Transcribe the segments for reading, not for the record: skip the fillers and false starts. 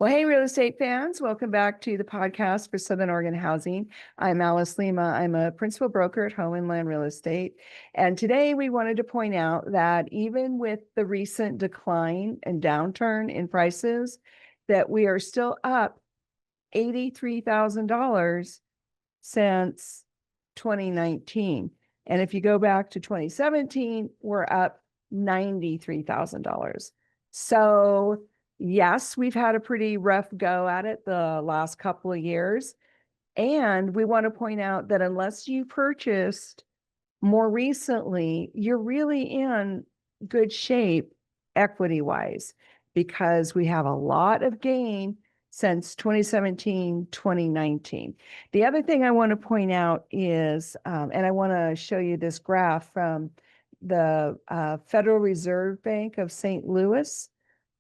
Well, hey, real estate fans, welcome back to the podcast for Southern Oregon Housing. I'm Alice Lema. I'm a principal broker at Home and Land Real Estate. And today we wanted to point out that even with the recent decline and downturn in prices, that we are still up $83,000 since 2019. And if you go back to 2017, we're up $93,000. So yes, we've had a pretty rough go at it the last couple of years. And we want to point out that unless you purchased more recently, you're really in good shape equity-wise because we have a lot of gain since 2017, 2019. The other thing I want to point out is, and I want to show you this graph from the Federal Reserve Bank of St. Louis,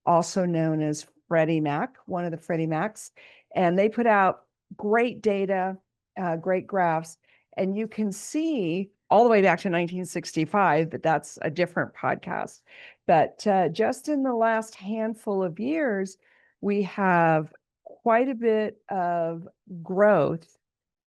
also known as Freddie Mac, one of the Freddie Macs. And they put out great data, great graphs. And you can see all the way back to 1965, but that's a different podcast. But just in the last handful of years, we have quite a bit of growth.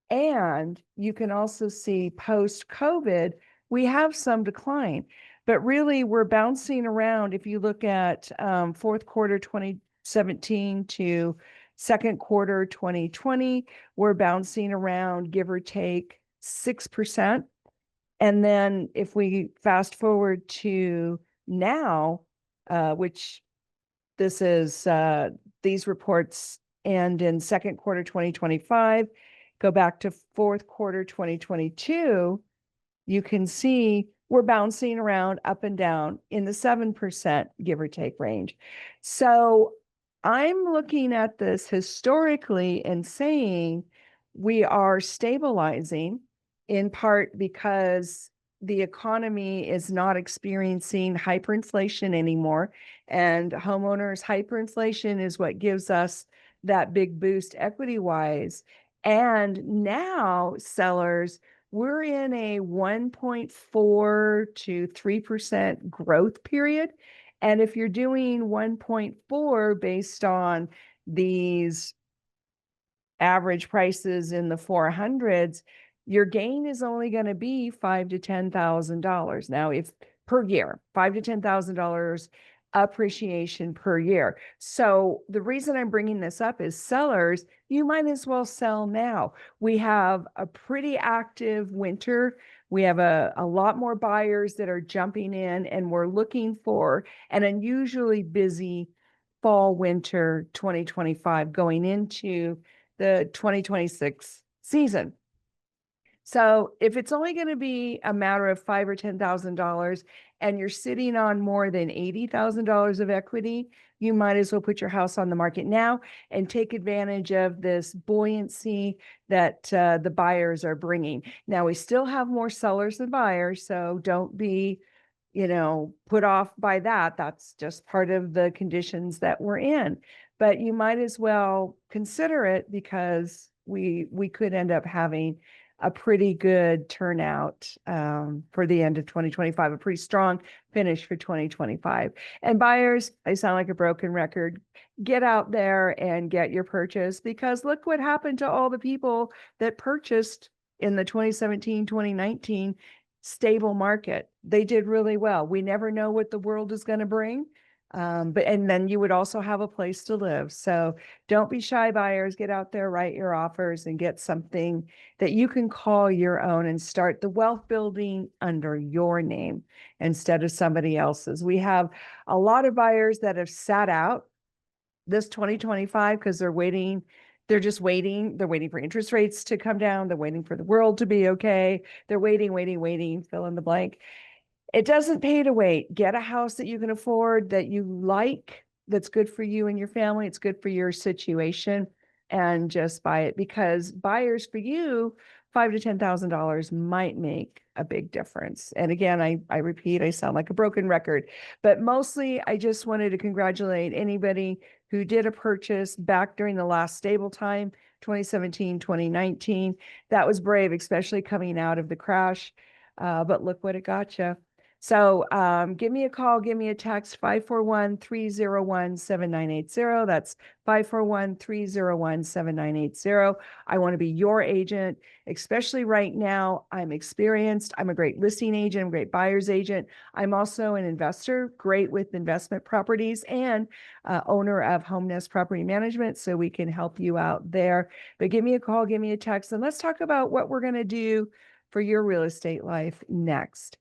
And you can also see post-COVID, we have some decline. But really, we're bouncing around. If you look at fourth quarter 2017 to second quarter 2020, we're bouncing around, give or take 6%. And then if we fast forward to now, which this is, these reports end in second quarter 2025, go back to fourth quarter 2022, you can see we're bouncing around up and down in the 7% give or take range. So I'm looking at this historically and saying we are stabilizing in part because the economy is not experiencing hyperinflation anymore. And homeowners' hyperinflation is what gives us that big boost equity-wise. And now sellers, we're in a 1.4 to 3% growth period. And if you're doing 1.4 based on these average prices in the 400s, your gain is only going to be $5,000 to $10,000. Now, if per year, $5,000 to $10,000 appreciation per year. So the reason I'm bringing this up is sellers, you might as well sell now. We have a pretty active winter. We have a lot more buyers that are jumping in, and we're looking for an unusually busy fall, winter 2025 going into the 2026 season. So if it's only going to be a matter of $5,000 or $10,000 and you're sitting on more than $80,000 of equity, you might as well put your house on the market now and take advantage of this buoyancy that the buyers are bringing. Now, we still have more sellers than buyers, so don't be, put off by that. That's just part of the conditions that we're in. But you might as well consider it because we could end up having a pretty good turnout for the end of 2025, a pretty strong finish for 2025. And buyers, I sound like a broken record. Get out there and get your purchase, because look what happened to all the people that purchased in the 2017, 2019 stable market. They did really well. We never know what the world is going to bring. And then you would also have a place to live. So don't be shy, buyers. Get out there, write your offers, and get something that you can call your own and start the wealth building under your name instead of somebody else's. We have a lot of buyers that have sat out this 2025 because they're waiting. They're just waiting. They're waiting for interest rates to come down. They're waiting for the world to be okay. They're waiting, fill in the blank. It doesn't pay to wait. Get a house that you can afford, that you like, that's good for you and your family. It's good for your situation, and just buy it, because buyers for you, $5,000 to $10,000 might make a big difference. And again, I repeat, I sound like a broken record, but mostly I just wanted to congratulate anybody who did a purchase back during the last stable time, 2017, 2019. That was brave, especially coming out of the crash. But look what it got you. So give me a call, give me a text, 541-301-7980. That's 541-301-7980. I want to be your agent, especially right now. I'm experienced. I'm a great listing agent. I'm a great buyer's agent. I'm also an investor, great with investment properties, and owner of Home Nest Property Management. So we can help you out there. But give me a call, give me a text, and let's talk about what we're going to do for your real estate life next.